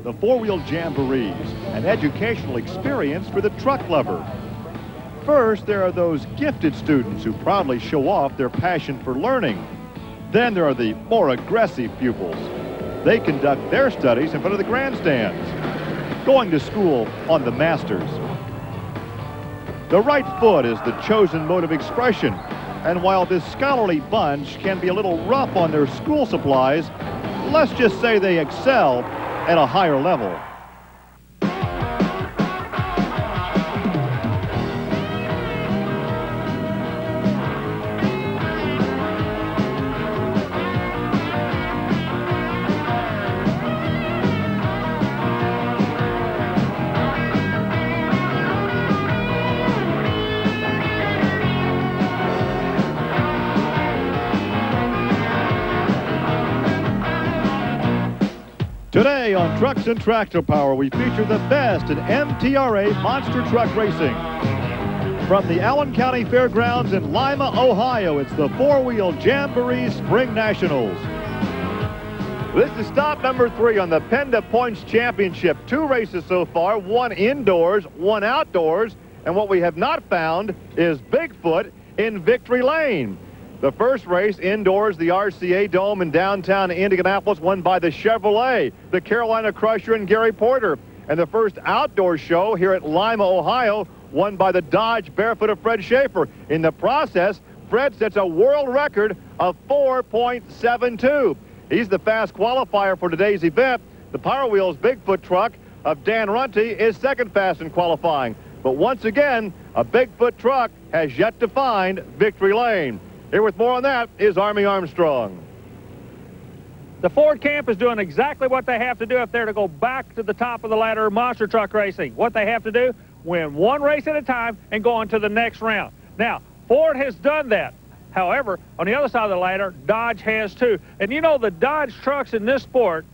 the four-wheel jamborees, an educational experience for the truck lover. First, there are those gifted students who proudly show off their passion for learning. Then there are the more aggressive pupils. They conduct their studies in front of the grandstands, going to school on the masters. The right foot is the chosen mode of expression, and while this scholarly bunch can be a little rough on their school supplies, let's just say they excel at a higher level. Today on Trucks and Tractor Power, we feature the best in MTRA monster truck racing. From the Allen County Fairgrounds in Lima, Ohio, it's the four-wheel Jamboree Spring Nationals. This is stop number 3 on the PENDA Points Championship. 2 races so far, 1 indoors, 1 outdoors, and what we have not found is Bigfoot in Victory Lane. The first race indoors, the RCA Dome in downtown Indianapolis, won by the Chevrolet, the Carolina Crusher, and Gary Porter. And the first outdoor show here at Lima, Ohio, won by the Dodge Bearfoot of Fred Shafer. In the process, Fred sets a world record of 4.72. He's the fast qualifier for today's event. The Power Wheels Bigfoot truck of Dan Runte is second fast in qualifying. But once again, a Bigfoot truck has yet to find Victory Lane. Here with more on that is Army Armstrong. The Ford camp is doing exactly what they have to do if they're to go back to the top of the ladder of monster truck racing. What they have to do, win 1 race at a time and go on to the next round. Now, Ford has done that. However, on the other side of the ladder, Dodge has too. And you know, the Dodge trucks in this sport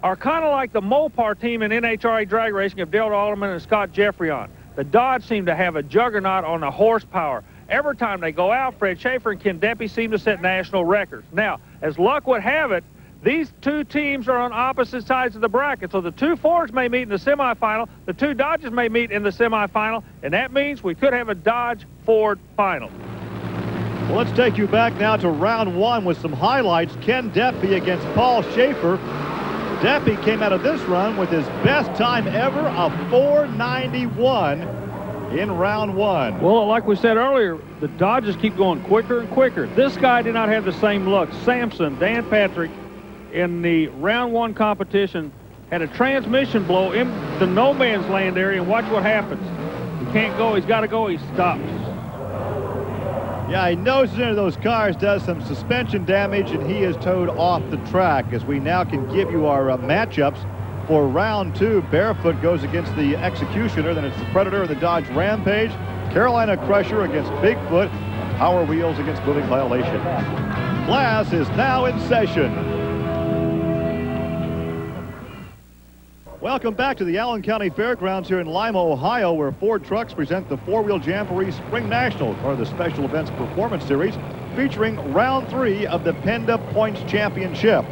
are kind of like the Mopar team in NHRA drag racing of Dale Alderman and Scott Jeffrey on. The Dodge seem to have a juggernaut on the horsepower. Every time they go out, Fred Shafer and Ken Deppe seem to set national records. Now, as luck would have it, these 2 teams are on opposite sides of the bracket. So the 2 Fords may meet in the semifinal, the 2 Dodges may meet in the semifinal, and that means we could have a Dodge-Ford final. Well, let's take you back now to round 1 with some highlights. Ken Deppe against Paul Shafer. Deppe came out of this run with his best time ever of 491. in round 1. Well, like we said earlier, the Dodgers keep going quicker and quicker. This guy did not have the same luck. Samson, Dan Patrick, in the round 1 competition, had a transmission blow in the no man's land area, and watch what happens. He can't go. He's got to go. He stops. Yeah, he noses into those cars, does some suspension damage, and he is towed off the track. As we now can give you our matchups for round 2. Bearfoot goes against the Executioner. Then it's the Predator and the Dodge Rampage. Carolina Crusher against Bigfoot. And Power Wheels against Moving Violation. Class is now in session. Welcome back to the Allen County Fairgrounds here in Lima, Ohio, where Ford trucks present the four-wheel Jamboree Spring National, part of the Special Events Performance Series, featuring round 3 of the PENDA Points Championship.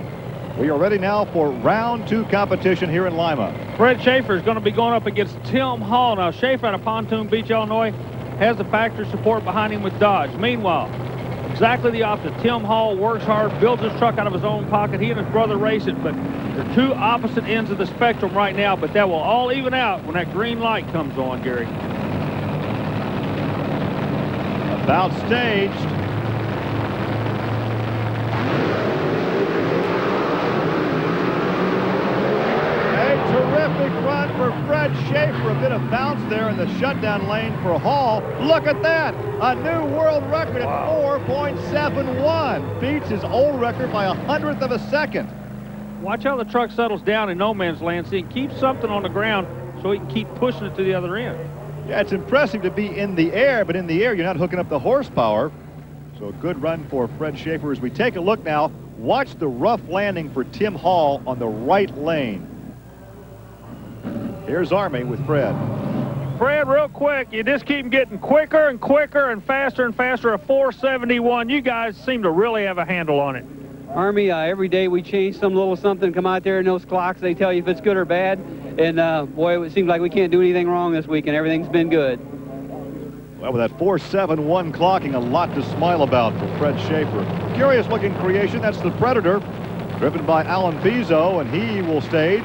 We are ready now for round 2 competition here in Lima. Fred Shafer is going to be going up against Tim Hall. Now, Shafer out of Pontoon Beach, Illinois, has the factory support behind him with Dodge. Meanwhile, exactly the opposite. Tim Hall works hard, builds his truck out of his own pocket. He and his brother race it, but they're 2 opposite ends of the spectrum right now, but that will all even out when that green light comes on, Gary. About staged. A terrific run for Fred Shafer. A bit of bounce there in the shutdown lane for Hall. Look at that. A new world record at 4.71. Beats his old record by 100th of a second. Watch how the truck settles down in no man's land. See, it keeps something on the ground so he can keep pushing it to the other end. Yeah, it's impressive to be in the air, but in the air, you're not hooking up the horsepower. So a good run for Fred Shafer. As we take a look now, watch the rough landing for Tim Hall on the right lane. Here's Army with Fred. Fred, real quick, you just keep getting quicker and quicker and faster, a 471. You guys seem to really have a handle on it. Army, every day we change some little something, come out there and those clocks, they tell you if it's good or bad. And boy, it seems like we can't do anything wrong this week, and everything's been good. Well, with that 4.71 clocking, a lot to smile about for Fred Shafer. Curious-looking creation. That's the Predator, driven by Alan Pezo, and he will stage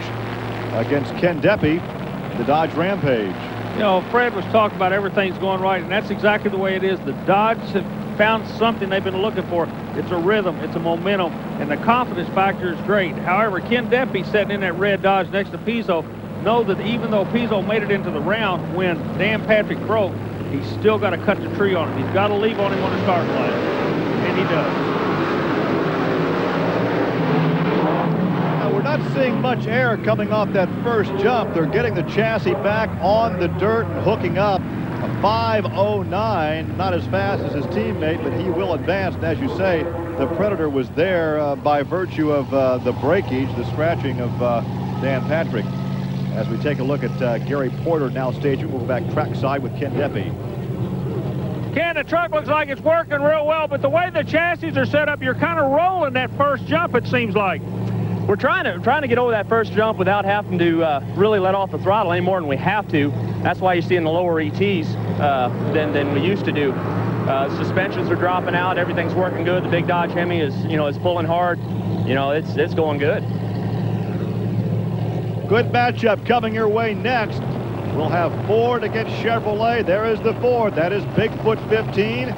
against Ken Deppe, the Dodge Rampage. You know, Fred was talking about everything's going right, and that's exactly the way it is. The Dodge have found something they've been looking for. It's a rhythm, it's a momentum, and the confidence factor is great. However, Ken Deppe sitting in that red Dodge next to Pezo, know that even though Pezo made it into the round when Dan Patrick broke, he's still got to cut the tree on him. He's got to leave on him on the start line, and he does. We're not seeing much air coming off that first jump. They're getting the chassis back on the dirt and hooking up. A 5.09, not as fast as his teammate, but he will advance. And as you say, the Predator was there by virtue of the breakage, the scratching of Dan Patrick. As we take a look at Gary Porter now staging, we'll go back trackside with Ken Deppe. Ken, the truck looks like it's working real well, but the way the chassis are set up, you're kind of rolling that first jump, it seems like. We're trying to get over that first jump without having to really let off the throttle any more than we have to. That's why you're seeing the lower ETs than we used to do. Suspensions are dropping out. Everything's working good. The big Dodge Hemi is pulling hard. It's going good. Good matchup coming your way next. We'll have Ford against Chevrolet. There is the Ford. That is Bigfoot 15.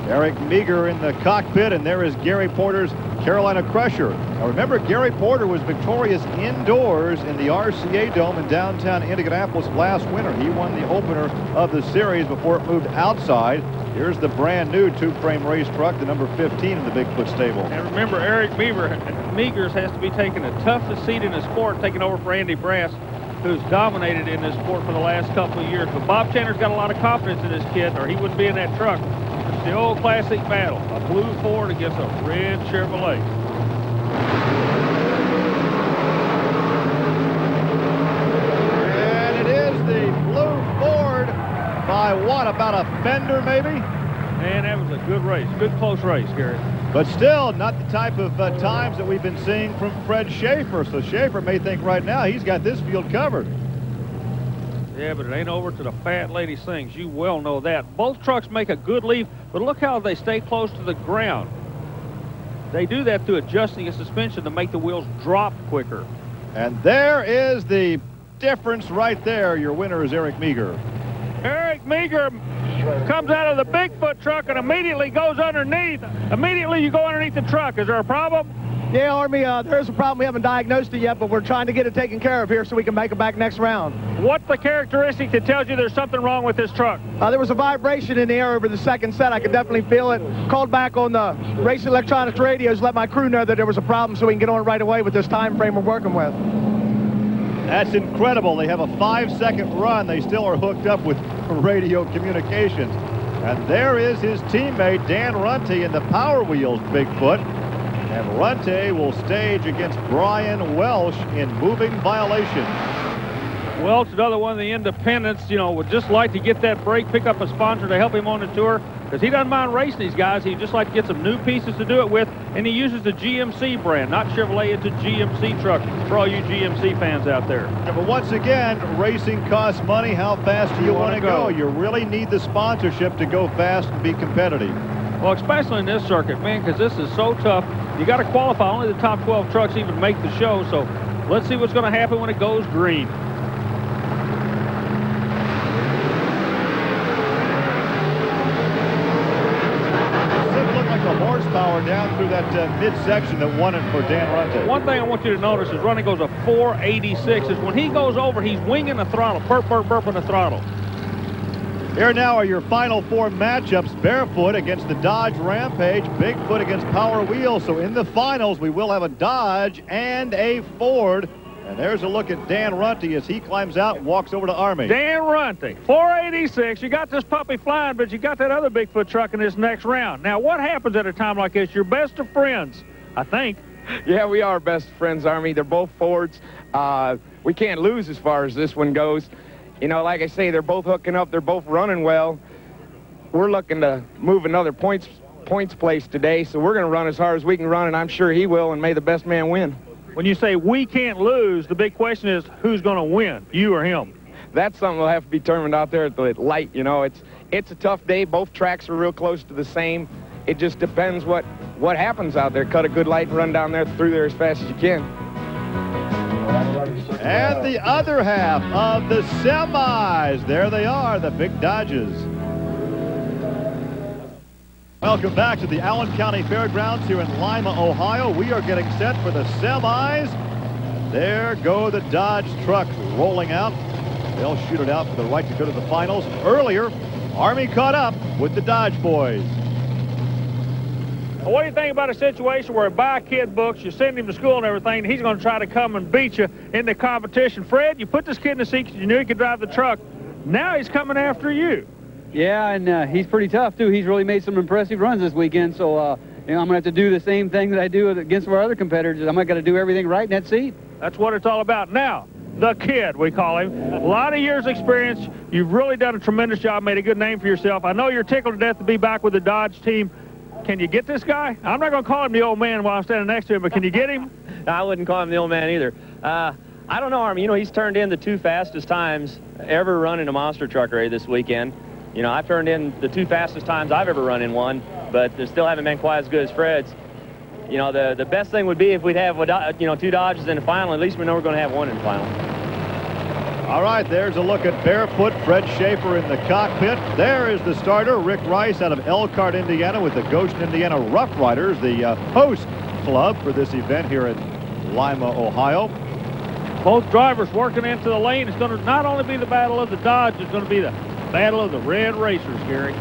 Eric Meagher in the cockpit, and there is Gary Porter's Carolina Crusher. Now remember, Gary Porter was victorious indoors in the RCA Dome in downtown Indianapolis last winter. He won the opener of the series before it moved outside. Here's the brand new two-frame race truck, the number 15 in the Bigfoot stable. And remember, Eric Meagher has to be taking the toughest seat in the sport, taking over for Andy Brass, who's dominated in this sport for the last couple of years. But Bob Chandler's got a lot of confidence in this kid, or he wouldn't be in that truck. It's the old classic battle, a blue Ford against a red Chevrolet. And it is the blue Ford by what, about a fender maybe? Man, that was a good race, good close race, Gary. But still, not the type of times that we've been seeing from Fred Shafer. So Shafer may think right now he's got this field covered. Yeah, but it ain't over to the fat lady sings. You well know that. Both trucks make a good leave, but look how they stay close to the ground. They do that through adjusting a suspension to make the wheels drop quicker. And there is the difference right there. Your winner is Eric Meagher. Eric Meagher comes out of the Bigfoot truck and immediately goes underneath. Immediately you go underneath the truck. Is there a problem? Yeah, Army, there's a problem. We haven't diagnosed it yet, but we're trying to get it taken care of here so we can make it back next round. What's the characteristic that tells you there's something wrong with this truck? There was a vibration in the air over the second set. I could definitely feel it. Called back on the race electronics radios, let my crew know that there was a problem so we can get on it right away with this time frame we're working with. That's incredible. They have a 5-second run. They still are hooked up with radio communications. And there is his teammate, Dan Runte, in the Power Wheels Bigfoot. And Runte will stage against Brian Welch in moving violation. Welch, another one of the independents, would just like to get that break, pick up a sponsor to help him on the tour, because he doesn't mind racing these guys. He'd just like to get some new pieces to do it with, and he uses the GMC brand, not Chevrolet. It's a GMC truck for all you GMC fans out there. Yeah, but once again, racing costs money. How fast do you want to go? You really need the sponsorship to go fast and be competitive. Well, especially in this circuit, man, because this is so tough. You got to qualify. Only the top 12 trucks even make the show, so let's see what's going to happen when it goes green. Horsepower down through that midsection that won it for Dan Runte. One thing I want you to notice is Runte goes a 486. Is when he goes over, he's winging the throttle, burping the throttle. Here now are your final four matchups. Bearfoot against the Dodge Rampage, Bigfoot against Power Wheels. So in the finals, we will have a Dodge and a Ford. And there's a look at Dan Runte as he climbs out and walks over to Army. Dan Runte, 486. You got this puppy flying, but you got that other Bigfoot truck in this next round. Now, what happens at a time like this? You're best of friends, I think. Yeah, we are best friends, Army. They're both Fords. We can't lose as far as this one goes. Like I say, they're both hooking up. They're both running well. We're looking to move another points points place today, so we're going to run as hard as we can run, and I'm sure he will, and may the best man win. When you say we can't lose, the big question is who's going to win, you or him? That's something that'll have to be determined out there at the light. You know, it's a tough day. Both tracks are real close to the same. It just depends what happens out there. Cut a good light and run down there through there as fast as you can. And the other half of the semis. There they are, the big Dodges. Welcome back to the Allen County Fairgrounds here in Lima, Ohio. We are getting set for the semis. There go the Dodge trucks rolling out. They'll shoot it out for the right to go to the finals. Earlier, Army caught up with the Dodge boys. Well, what do you think about a situation where buy kid books, you send him to school and everything, and he's going to try to come and beat you in the competition? Fred, you put this kid in the seat because you knew he could drive the truck. Now he's coming after you. Yeah, and he's pretty tough, too. He's really made some impressive runs this weekend, so you know, I'm going to have to do the same thing that I do against our other competitors. I'm not going to do everything right in that seat. That's what it's all about. Now, the kid, we call him. A lot of years experience. You've really done a tremendous job, made a good name for yourself. I know you're tickled to death to be back with the Dodge team. Can you get this guy? I'm not going to call him the old man while I'm standing next to him, but can you get him? I wouldn't call him the old man either. I don't know, Army. You know, he's turned in the 2 fastest times ever run in a monster truck race this weekend. You know, I've turned in the 2 fastest times I've ever run in one, but they still haven't been quite as good as Fred's. You know, the best thing would be if we'd have, you know, 2 Dodges in the final. At least we know we're going to have 1 in the final. All right, there's a look at Bearfoot, Fred Shafer in the cockpit. There is the starter, Rick Rice out of Elkhart, Indiana, with the Goshen, Indiana Rough Riders, the host club for this event here in Lima, Ohio. Both drivers working into the lane. It's going to not only be the battle of the Dodge, it's going to be the battle of the Red Racers, Gary.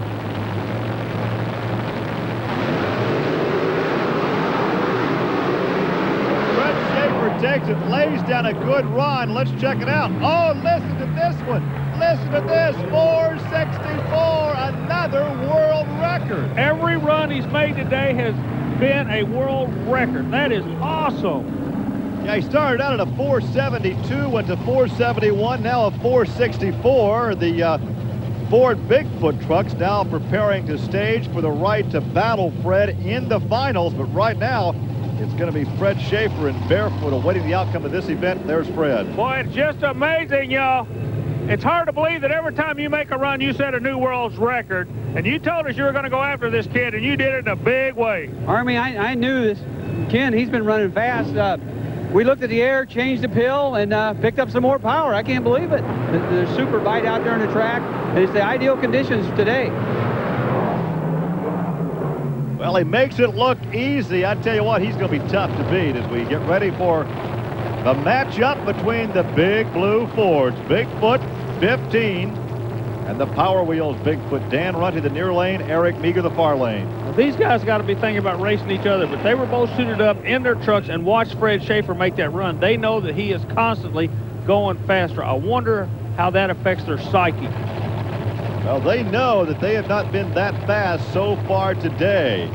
Takes it, lays down a good run. Let's check it out. Oh, listen to this one. Listen to this. 464, another world record. Every run he's made today has been a world record. That is awesome. Yeah, he started out at a 472, went to 471, now a 464. The Ford Bigfoot trucks now preparing to stage for the right to battle Fred in the finals, but right now, it's going to be Fred Shafer and Bearfoot awaiting the outcome of this event. There's Fred. Boy, it's just amazing, y'all. It's hard to believe that every time you make a run, you set a new world's record. And you told us you were going to go after this kid, and you did it in a big way. Army, I knew this. Ken, he's been running fast. We looked at the air, changed the pill, and picked up some more power. I can't believe it. There's super bite out there on the track. And it's the ideal conditions today. Well, he makes it look easy. I tell you what, he's going to be tough to beat as we get ready for the matchup between the big blue Fords. Bigfoot, 15, and the Power Wheels Bigfoot. Dan Runte, the near lane, Eric Meagher, the far lane. Well, these guys got to be thinking about racing each other, but they were both suited up in their trucks and watched Fred Shafer make that run. They know that he is constantly going faster. I wonder how that affects their psyche. Well, they know that they have not been that fast so far today.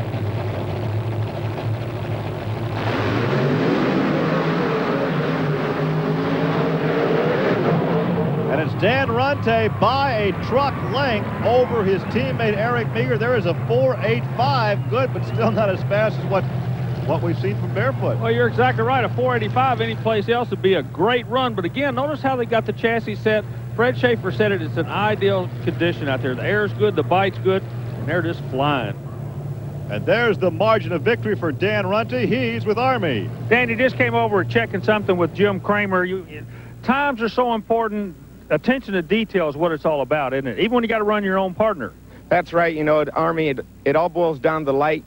And it's Dan Runte by a truck length over his teammate Eric Meagher. There is a 4.85, good, but still not as fast as what we've seen from Bearfoot. Well, you're exactly right. A 4.85 anyplace else would be a great run. But again, notice how they got the chassis set. Fred Shafer said it's an ideal condition out there. The air's good, the bite's good, and they're just flying. And there's the margin of victory for Dan Runte. He's with Army. Dan, you just came over checking something with Jim Kramer. Times are so important. Attention to detail is what it's all about, isn't it? Even when you got to run your own partner. That's right. You know, at Army, it all boils down to light.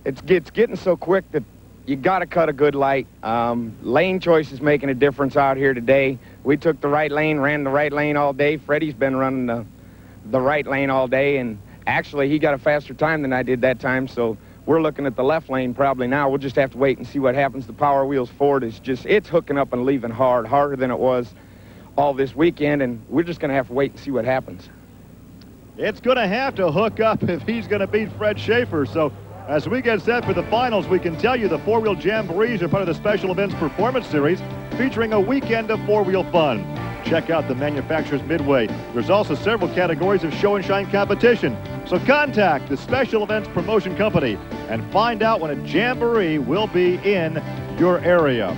It's getting so quick that you got to cut a good light. Lane choice is making a difference out here today. We took the right lane, ran the right lane all day. Freddie's been running the right lane all day, and actually he got a faster time than I did that time, so we're looking at the left lane probably now. We'll just have to wait and see what happens. The Power Wheels Ford is it's hooking up and leaving harder than it was all this weekend, and we're just going to have to wait and see what happens. It's going to have to hook up if he's going to beat Fred Shafer, so as we get set for the finals, we can tell you the four-wheel Jamborees are part of the Special Events Performance Series, featuring a weekend of four-wheel fun. Check out the manufacturer's midway. There's also several categories of show and shine competition. So contact the Special Events Promotion Company and find out when a Jamboree will be in your area.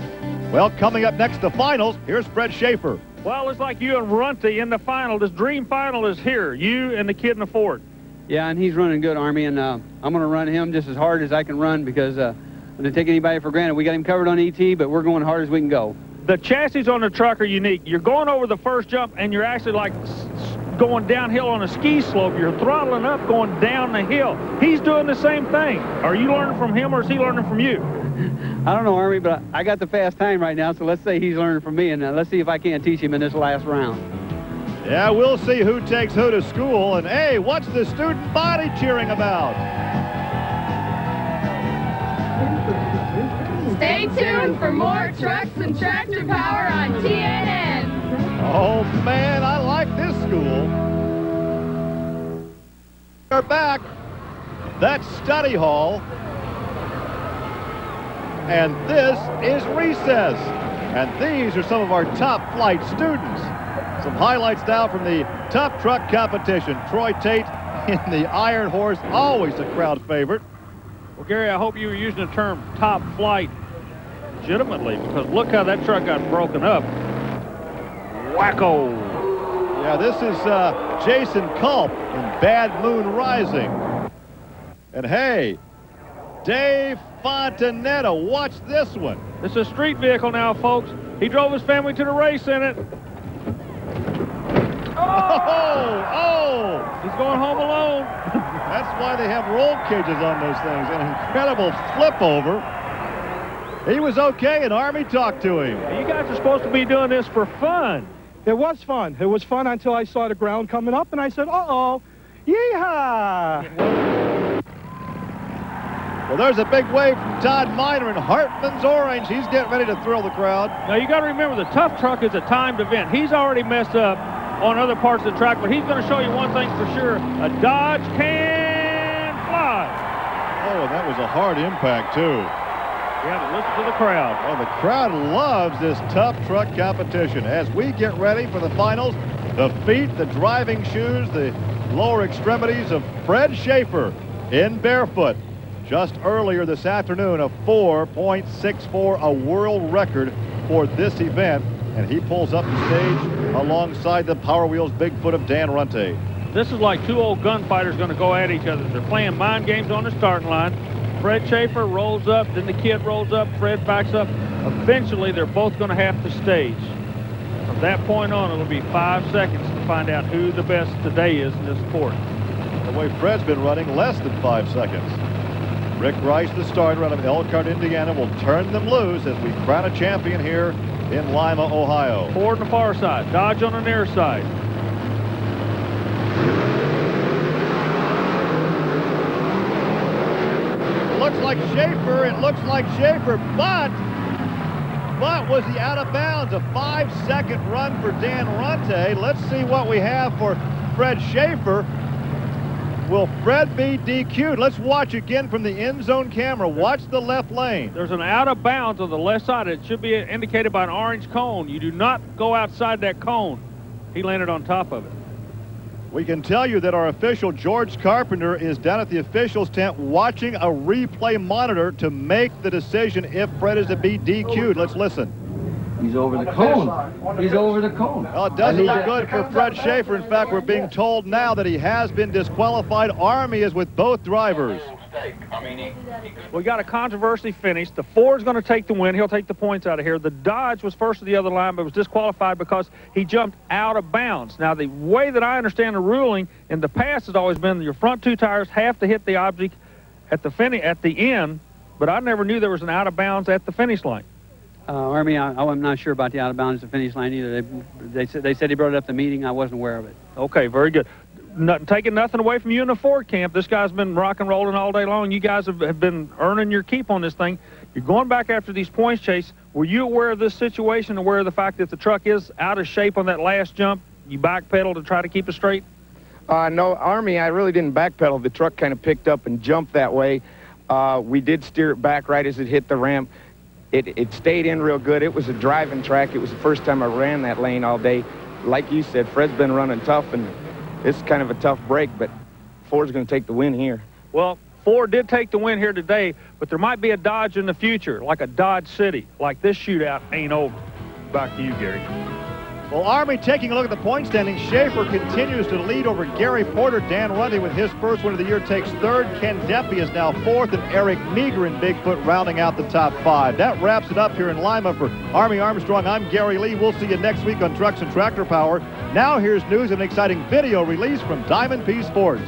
Well, coming up next, the finals, here's Fred Shafer. Well, it's like you and Runte in the final. This dream final is here, you and the kid in the Ford. Yeah, and he's running good, Army, and I'm going to run him just as hard as I can run because I don't take anybody for granted. We got him covered on ET, but we're going hard as we can go. The chassis on the truck are unique. You're going over the first jump, and you're actually like going downhill on a ski slope. You're throttling up, going down the hill. He's doing the same thing. Are you learning from him, or is he learning from you? I don't know, Army, but I got the fast time right now, so let's say he's learning from me, and let's see if I can't teach him in this last round. Yeah, we'll see who takes who to school. And, hey, what's the student body cheering about? Stay tuned for more Trucks and Tractor Power on TNN. Oh, man, I like this school. We're back. That's study hall. And this is recess. And these are some of our top flight students. Some highlights now from the tough truck competition. Troy Tate in the Iron Horse, always a crowd favorite. Well, Gary, I hope you were using the term top flight legitimately, because look how that truck got broken up. Wacko. Yeah, this is Jason Culp in Bad Moon Rising. And hey, Dave Fontanetta, watch this one. It's a street vehicle now, folks. He drove his family to the race in it. Oh! He's going home alone. That's why they have roll cages on those things. An incredible flip over. He was okay, and Army talked to him. You guys are supposed to be doing this for fun. It was fun. It was fun until I saw the ground coming up, and I said, uh-oh, yeehaw! Well, there's a big wave from Todd Miner in Hartman's Orange. He's getting ready to thrill the crowd. Now, you got to remember, the tough truck is a timed event. He's already messed up on other parts of the track, but he's going to show you one thing for sure. A Dodge can fly. Oh, and that was a hard impact, too. Yeah, but listen to the crowd. Oh, the crowd loves this tough truck competition. As we get ready for the finals, the feet, the driving shoes, the lower extremities of Fred Shafer in Bearfoot. Just earlier this afternoon, a 4.64, a world record for this event. And he pulls up the stage alongside the Power Wheels Bigfoot of Dan Runte. This is like two old gunfighters going to go at each other. They're playing mind games on the starting line. Fred Shafer rolls up, then the kid rolls up, Fred backs up. Eventually, they're both going to have to stage. From that point on, it'll be 5 seconds to find out who the best today is in this sport. The way Fred's been running, less than 5 seconds. Rick Rice, the starter out of Elkhart, Indiana, will turn them loose as we crown a champion here in Lima, Ohio. Ford on the far side, Dodge on the near side. Looks like Shafer, it looks like Shafer, but was he out of bounds? A 5-second run for Dan Runte. Let's see what we have for Fred Shafer. Will Fred be DQ'd? Let's watch again from the end zone camera. Watch the left lane. There's an out of bounds on the left side. It should be indicated by an orange cone. You do not go outside that cone. He landed on top of it. We can tell you that our official, George Carpenter, is down at the officials' tent watching a replay monitor to make the decision if Fred is to be DQ'd. Let's listen. He's over the cone. He's over the cone. Well, it doesn't look good for Fred Shafer. In fact, we're being told now that he has been disqualified. Army is with both drivers. We got a controversy finish. The Ford's going to take the win. He'll take the points out of here. The Dodge was first to the other line, but was disqualified because he jumped out of bounds. Now, the way that I understand the ruling in the past has always been your front two tires have to hit the object at the end, but I never knew there was an out of bounds at the finish line. Army, I'm not sure about the out of bounds at the finish line either. They said he brought it up at the meeting. I wasn't aware of it. Okay, very good. Taking nothing away from you in the Ford camp. This guy's been rock and rolling all day long. You guys have been earning your keep on this thing. You're going back after these points, Chase. Were you aware of this situation, aware of the fact that the truck is out of shape on that last jump? You backpedal to try to keep it straight? No, Army, I really didn't backpedal. The truck kind of picked up and jumped that way. We did steer it back right as it hit the ramp. It stayed in real good. It was a driving track. It was the first time I ran that lane all day. Like you said, Fred's been running tough, and it's kind of a tough break, but Ford's going to take the win here. Well, Ford did take the win here today, but there might be a Dodge in the future, like a Dodge City. Like this shootout ain't over. Back to you, Gary. Well, Army taking a look at the point standing. Shafer continues to lead over Gary Porter. Dan Runte with his first win of the year takes third. Ken Deppe is now fourth, and Eric Meagher and Bigfoot rounding out the top five. That wraps it up here in Lima for Army Armstrong. I'm Gary Lee. We'll see you next week on Trucks and Tractor Power. Now here's news and an exciting video release from Diamond P Sports.